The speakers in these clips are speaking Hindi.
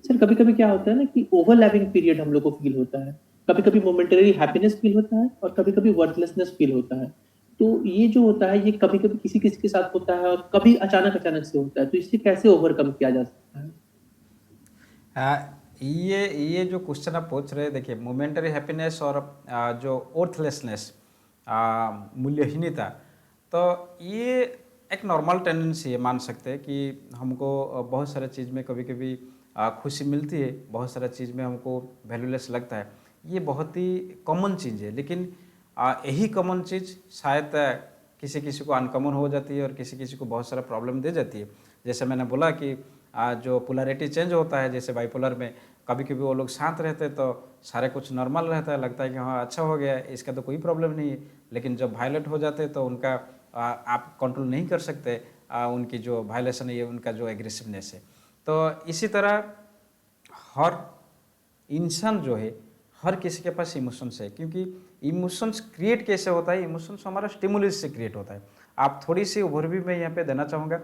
सर कभी-कभी क्या होता है ना कि ओवरलैपिंग पीरियड हम लोग को फ़ील होता है। कभी-कभी मोमेंटरी हैप्पीनेस फ़ील होता है और कभी-कभी वर्थलेसनेस फ़ील होता है। तो ये जो होता है ये कभी-कभी किसी-किसी के साथ होता है और कभी अचानक-अचानक से होता है। तो इसे कैसे ओवरकम किया जा सकता है? ये जो क्वेश्चन आप पूछ रहे हैं, देखिए मोमेंटरी हैप्पीनेस और जो वर्थलेसनेस, मूल्यहीनता, तो ये एक नॉर्मल टेंडेंसी है, मान सकते हैं कि हमको बहुत सारे चीज़ में कभी कभी खुशी मिलती है, बहुत सारा चीज़ में हमको वैल्यूलेस लगता है। ये बहुत ही कॉमन चीज़ है, लेकिन यही कॉमन चीज़ शायद किसी किसी को अनकॉमन हो जाती है और किसी किसी को बहुत सारा प्रॉब्लम दे जाती है। जैसे मैंने बोला कि जो पोलैरिटी चेंज होता है, जैसे बाइपोलर में कभी कभी वो लोग शांत रहते हैं तो सारे कुछ नॉर्मल रहता है, लगता है कि हाँ अच्छा हो गया है, इसका तो कोई प्रॉब्लम नहीं है। लेकिन जब वायलेंट हो जाते हैं तो उनका आप कंट्रोल नहीं कर सकते, उनकी जो वायलेशन है, उनका जो एग्रेसिवनेस है। तो इसी तरह हर इंसान जो है, हर किसी के पास इमोशंस है, क्योंकि इमोशंस क्रिएट कैसे होता है, इमोशंस हमारा स्टिमुलस से क्रिएट होता है। आप थोड़ी सी ओवरव्यू में यहाँ पे देना चाहूँगा।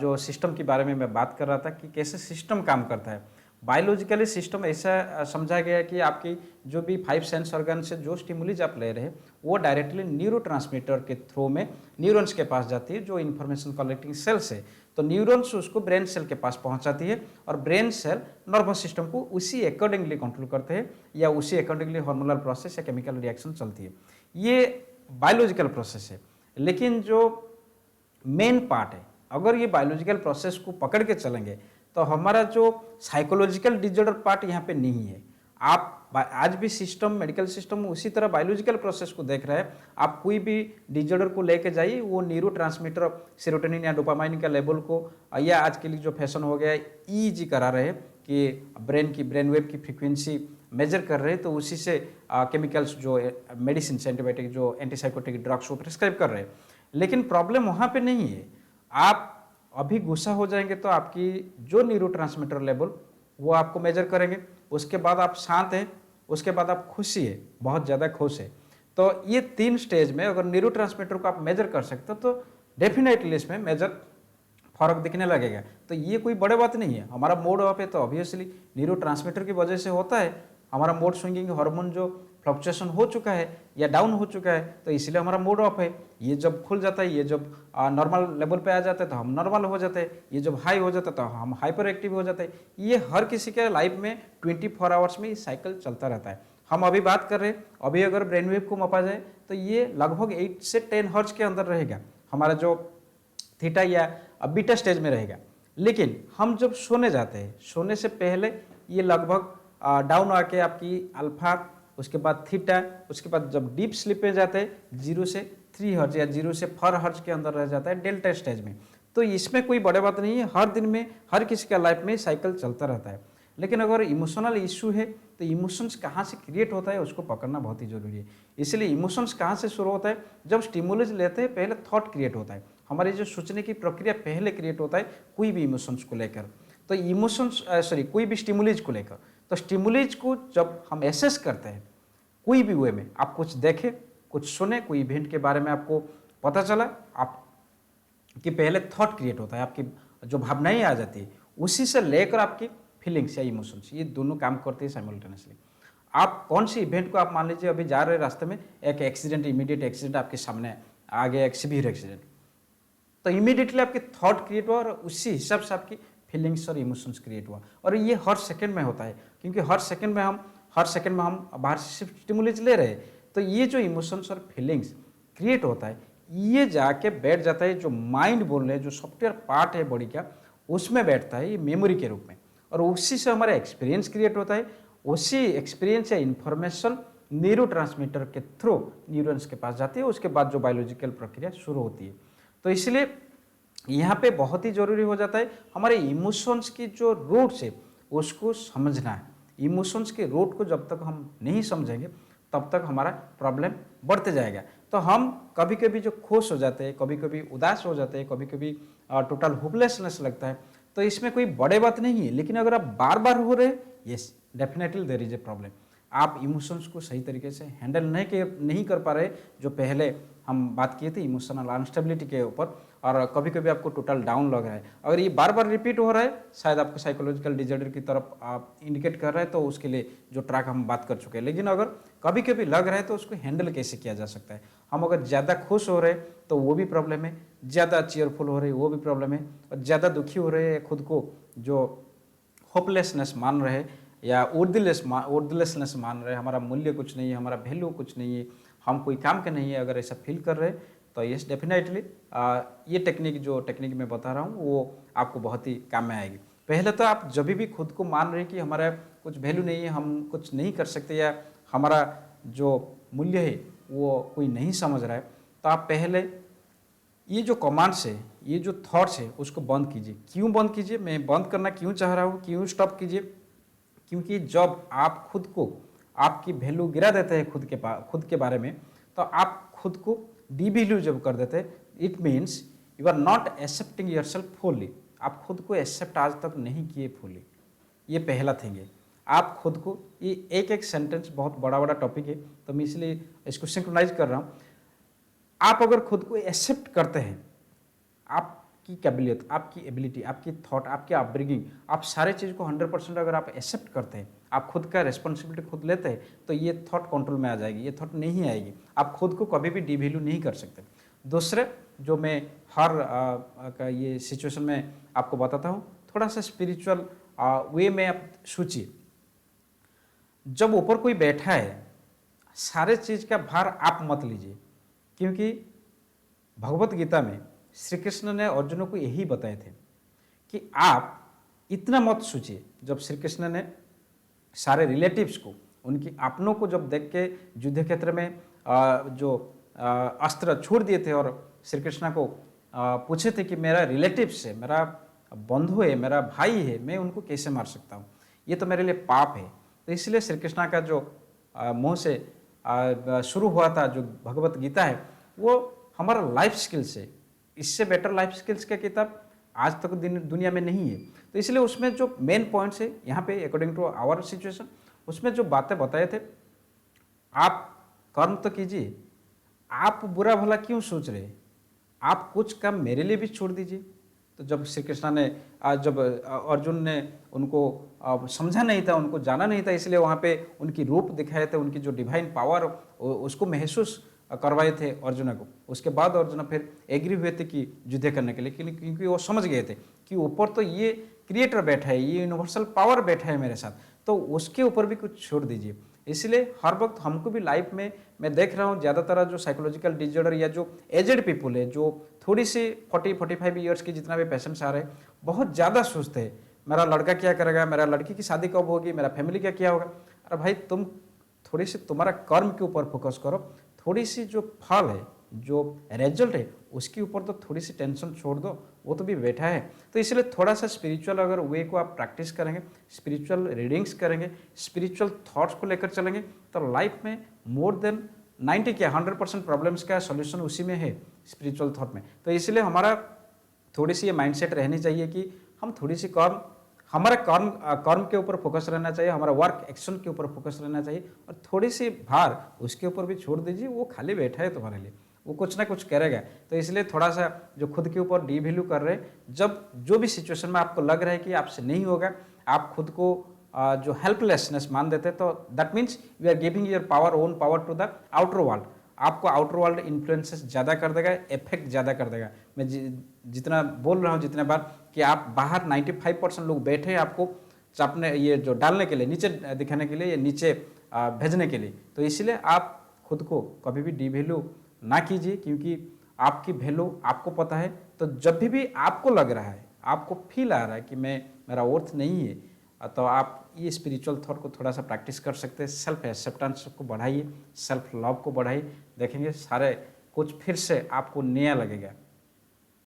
जो सिस्टम के बारे में मैं बात कर रहा था कि कैसे सिस्टम काम करता है। बायोलॉजिकली सिस्टम ऐसा समझा गया है कि आपकी जो भी 5 सेंस ऑर्गन से जो स्टिमुलीज आप ले रहे हैं, वो डायरेक्टली न्यूरोट्रांसमीटर के थ्रू में न्यूरॉन्स के पास जाती है, जो इन्फॉर्मेशन कलेक्टिंग सेल्स है। तो न्यूरॉन्स उसको ब्रेन सेल के पास पहुंचाती है और ब्रेन सेल नर्वस सिस्टम को उसी अकॉर्डिंगली कंट्रोल करते हैं, या उसी अकॉर्डिंगली हार्मोनल प्रोसेस या केमिकल रिएक्शन चलती है। ये बायोलॉजिकल प्रोसेस है। लेकिन जो मेन पार्ट है, अगर ये बायोलॉजिकल प्रोसेस को पकड़ के चलेंगे तो हमारा जो साइकोलॉजिकल डिजॉर्डर पार्ट यहाँ पे नहीं है। आप आज भी सिस्टम, मेडिकल सिस्टम उसी तरह बायोलॉजिकल प्रोसेस को देख रहा है। आप कोई भी डिजॉर्डर को लेके जाइए, वो न्यूरोट्रांसमीटर सेरोटोनिन या डोपामाइन का लेवल को, या आज के लिए जो फैशन हो गया है ईईजी करा रहे हैं कि ब्रेन वेव की फ्रीक्वेंसी मेजर कर रहे हैं, तो उसी से केमिकल्स जो मेडिसिन, एंटीबायोटिक, जो एंटीसाइकोटिक ड्रग्स वो प्रिस्क्राइब कर रहे हैं। लेकिन प्रॉब्लम वहाँ पे नहीं है। आप अभी गुस्सा हो जाएंगे तो आपकी जो न्यूरोट्रांसमीटर लेवल वो आपको मेजर करेंगे, उसके बाद आप शांत हैं, उसके बाद आप खुशी है, बहुत ज़्यादा खुश है। तो ये 3 स्टेज में अगर न्यूरोट्रांसमीटर को आप मेजर कर सकते हो तो डेफिनेटली इसमें मेजर फर्क दिखने लगेगा। तो ये कोई बड़े बात नहीं है। हमारा मूड ऑफ है तो ऑब्वियसली न्यूरोट्रांसमीटर की वजह से होता है। हमारा मूड स्विंगिंग हार्मोन जो फ्लक्चुएशन हो चुका है या डाउन हो चुका है, तो इसलिए हमारा मूड ऑफ है। ये जब खुल जाता है, ये जब नॉर्मल लेवल पे आ जाता है तो हम नॉर्मल हो जाते हैं, ये जब हाई हो जाता है तो हम हाइपर एक्टिव हो जाते हैं। ये हर किसी के लाइफ में 24 आवर्स में ये साइकिल चलता रहता है। हम अभी बात कर रहे हैं, अभी अगर ब्रेन वेव को मापा जाए तो ये लगभग 8 से 10 हर्ट्ज के अंदर रहेगा, हमारा जो थीटा या बीटा स्टेज में रहेगा। लेकिन हम जब सोने जाते हैं, सोने से पहले ये लगभग डाउन आके आपकी अल्फा, उसके बाद थीटा, उसके बाद जब डीप स्लीप में जाते हैं 0 से 3 हर्ट्ज या 0 से 4 हर्ट्ज के अंदर रह जाता है डेल्टा स्टेज में। तो इसमें कोई बड़े बात नहीं है, हर दिन में हर किसी का लाइफ में साइकिल चलता रहता है। लेकिन अगर इमोशनल इशू है तो इमोशंस कहाँ से क्रिएट होता है उसको पकड़ना बहुत ही जरूरी है। इसलिए इमोशंस कहाँ से शुरू होता है, जब स्टिमुलस लेते हैं पहले थॉट क्रिएट होता है, हमारी जो सोचने की प्रक्रिया पहले क्रिएट होता है कोई भी इमोशंस को लेकर। तो इमोशंस कोई भी स्टिमुलेज को लेकर, तो स्टिमुलेज को जब हम एसेस करते हैं कोई भी वे में, आप कुछ देखे, कुछ सुने, कोई इवेंट के बारे में आपको पता चला, आप कि पहले थॉट क्रिएट होता है, आपकी जो भावनाएं आ जाती है, उसी से लेकर आपकी फीलिंग्स या इमोशंस, ये दोनों काम करते हैं साइमल्टेनियसली। आप कौन सी इवेंट को, आप मान लीजिए अभी जा रहे रास्ते में एक एक्सीडेंट, इमीडिएट एक्सीडेंट आपके सामने आ गया, एक सीवियर एक्सीडेंट, तो इमीडिएटली आपके थॉट क्रिएट हुआ और उसी हिसाब से आपकी फीलिंग्स और इमोशंस क्रिएट हुआ। और ये हर सेकंड में होता है, क्योंकि हर सेकंड में हम बाहर से सिर्फ स्टिमुलेज ले रहे हैं। तो ये जो इमोशंस और फीलिंग्स क्रिएट होता है, ये जाके बैठ जाता है, जो माइंड बोल रहे हैं, जो सॉफ्टवेयर पार्ट है बॉडी का, उसमें बैठता है ये मेमोरी के रूप में, और उसी से हमारा एक्सपीरियंस क्रिएट होता है। उसी एक्सपीरियंस या इन्फॉर्मेशन न्यूरोट्रांसमीटर के थ्रू न्यूरॉन्स के पास जाती है, उसके बाद जो बायोलॉजिकल प्रक्रिया शुरू होती है। तो इसलिए यहाँ पे बहुत ही जरूरी हो जाता है हमारे इमोशंस की जो रूट्स है उसको समझना है। इमोशंस के रूट को जब तक हम नहीं समझेंगे तब तक हमारा प्रॉब्लम बढ़ते जाएगा। तो हम कभी कभी जो खुश हो जाते हैं, कभी कभी उदास हो जाते हैं, कभी कभी टोटल होपलेसनेस लगता है, तो इसमें कोई बड़े बात नहीं है। लेकिन अगर आप बार बार हो रहे, yes definitely there is a problem. आप इमोशंस को सही तरीके से हैंडल नहीं कर पा रहे, जो पहले हम बात किए थे इमोशनल अनस्टेबिलिटी के ऊपर, और कभी कभी आपको टोटल डाउन लग रहा है, अगर ये बार बार रिपीट हो रहा है शायद आपको साइकोलॉजिकल डिजॉर्डर की तरफ आप इंडिकेट कर रहा है, तो उसके लिए जो ट्रैक हम बात कर चुके हैं। लेकिन अगर कभी कभी लग रहा है तो उसको हैंडल कैसे किया जा सकता है। हम अगर ज़्यादा खुश हो रहे हैं तो वो भी प्रॉब्लम है, ज़्यादा चीयरफुल हो रहे हैं वो भी प्रॉब्लम है, और ज़्यादा दुखी हो रहे हैं, खुद को जो होपलेसनेस मान रहे या वर्दलेसनेस मान रहे, हमारा मूल्य कुछ नहीं है, हमारा वैल्यू कुछ नहीं है, हम कोई काम के नहीं है, अगर ऐसा फील कर रहे हैं तो यस डेफिनेटली ये टेक्निक मैं बता रहा हूँ वो आपको बहुत ही काम में आएगी। पहले तो आप जब भी खुद को मान रहे कि हमारा कुछ वैल्यू नहीं है, हम कुछ नहीं कर सकते, या हमारा जो मूल्य है वो कोई नहीं समझ रहा है, तो आप पहले ये जो कमांड्स है, ये जो थॉट्स है उसको बंद कीजिए। क्यों बंद कीजिए, मैं बंद करना क्यों चाह रहा हूँ, क्यों स्टॉप कीजिए, क्योंकि जब आप खुद को आपकी वैल्यू गिरा देते हैं खुद के बारे में, तो आप खुद को डिवैल्यू जब कर देते हैं, it means you are not accepting yourself fully. आप खुद को एक्सेप्ट आज तक नहीं किए फुल्ली, ये पहला थिंग है। आप खुद को, ये एक सेंटेंस बहुत बड़ा टॉपिक है तो मैं इसलिए इसको सिंक्रोनाइज कर रहा हूँ। आप अगर खुद को एक्सेप्ट करते हैं, आपकी काबिलियत, आपकी एबिलिटी, आपकी थॉट, आपकी अपब्रिंगिंग, आप सारे चीज़ को 100% अगर आप एक्सेप्ट करते हैं, आप खुद का रिस्पॉन्सिबिलिटी खुद लेते हैं, तो ये थॉट कंट्रोल में आ जाएगी, ये थॉट नहीं आएगी। आप खुद को कभी भी डिवैल्यू नहीं कर सकते। दूसरे जो मैं हर का ये सिचुएशन में आपको बताता हूँ, थोड़ा सा स्पिरिचुअल वे में आप सोचिए। जब ऊपर कोई बैठा है, सारे चीज़ का भार आप मत लीजिए, क्योंकि भगवत गीता में श्री कृष्ण ने अर्जुन को यही बताए थे कि आप इतना मत सोचिए। जब श्री कृष्ण ने सारे रिलेटिव्स को, उनकी अपनों को जब देख के युद्ध क्षेत्र में जो अस्त्र छोड़ दिए थे और श्री कृष्ण को पूछे थे कि मेरा रिलेटिव्स है, मेरा बंधु है, मेरा भाई है, मैं उनको कैसे मार सकता हूँ, ये तो मेरे लिए पाप है। तो इसलिए श्री कृष्ण का जो मुँह से शुरू हुआ था जो भगवत गीता है, वो हमारा लाइफ स्किल्स है। इससे बेटर लाइफ स्किल्स का किताब आज तक दुनिया में नहीं है। तो इसलिए उसमें जो मेन पॉइंट्स है यहाँ पे, अकॉर्डिंग टू आवर सिचुएशन, उसमें जो बातें बताए थे, आप कर्म तो कीजिए, आप बुरा भला क्यों सोच रहे, आप कुछ काम मेरे लिए भी छोड़ दीजिए। तो जब श्री कृष्ण ने जब अर्जुन ने उनको समझा नहीं था, उनको जाना नहीं था, इसलिए वहाँ पे उनकी रूप दिखाए थे, उनकी जो डिवाइन पावर उसको महसूस करवाए थे अर्जुन को। उसके बाद अर्जुन फिर एग्री हुए थे कि युद्ध करने के लिए, क्योंकि वो समझ गए थे कि ऊपर तो ये क्रिएटर बैठा है, ये यूनिवर्सल पावर बैठा है मेरे साथ, तो उसके ऊपर भी कुछ छोड़ दीजिए। इसलिए हर वक्त हमको भी लाइफ में मैं देख रहा हूँ ज़्यादातर जो साइकोलॉजिकल डिसऑर्डर या जो एजेड पीपल है, जो थोड़ी सी 40-45 ईयर्स की जितना भी पेशेंट्स आ रहे हैं, बहुत ज़्यादा सोचते हैं मेरा लड़का क्या करेगा, मेरा लड़की की शादी कब होगी, मेरा फैमिली का क्या होगा। अरे भाई, तुम थोड़ी सी तुम्हारा कर्म के ऊपर फोकस करो, थोड़ी सी जो फल है, जो रिजल्ट है, उसके ऊपर तो थोड़ी सी टेंशन छोड़ दो, वो तो भी बैठा है। तो इसलिए थोड़ा सा स्पिरिचुअल अगर वे को आप प्रैक्टिस करेंगे, स्पिरिचुअल रीडिंग्स करेंगे, स्पिरिचुअल थॉट्स को लेकर चलेंगे, तो लाइफ में मोर देन 90 क्या 100% प्रॉब्लम्स का सॉल्यूशन उसी में है, स्पिरिचुअल थॉट में। तो इसलिए हमारा थोड़ी सी ये माइंडसेट रहनी चाहिए कि हम थोड़ी सी हमारा कर्म के ऊपर फोकस रहना चाहिए, हमारा वर्क एक्शन के ऊपर फोकस रहना चाहिए, और थोड़ी सी भार उसके ऊपर भी छोड़ दीजिए। वो खाली बैठा है तुम्हारे लिए, वो कुछ ना कुछ करेगा। तो इसलिए थोड़ा सा जो खुद के ऊपर डिवैल्यू कर रहे हैं, जब जो भी सिचुएशन में आपको लग रहा है कि आपसे नहीं होगा, आप खुद को जो हेल्पलेसनेस मान देते, तो that means you are giving your power, own power to the outer world. आपको आउटर वर्ल्ड इन्फ्लुएंसेस ज़्यादा कर देगा, इफेक्ट ज़्यादा कर देगा। मैं जितना बोल रहा हूँ जितने बार कि आप बाहर 95% लोग बैठे हैं आपको चापने, ये जो डालने के लिए, नीचे दिखाने के लिए, या नीचे भेजने के लिए। तो इसलिए आप खुद को कभी भी डिवैल्यू ना कीजिए, क्योंकि आपकी वैल्यू आपको पता है। तो जब भी आपको लग रहा है, आपको फील आ रहा है कि मेरा वर्थ नहीं है, तो आप ये स्पिरिचुअल थॉट को थोड़ा सा प्रैक्टिस कर सकते हैं। सेल्फ एक्सेप्टेंस को बढ़ाइए, सेल्फ लव को बढ़ाइए, देखेंगे सारे कुछ फिर से आपको नया लगेगा।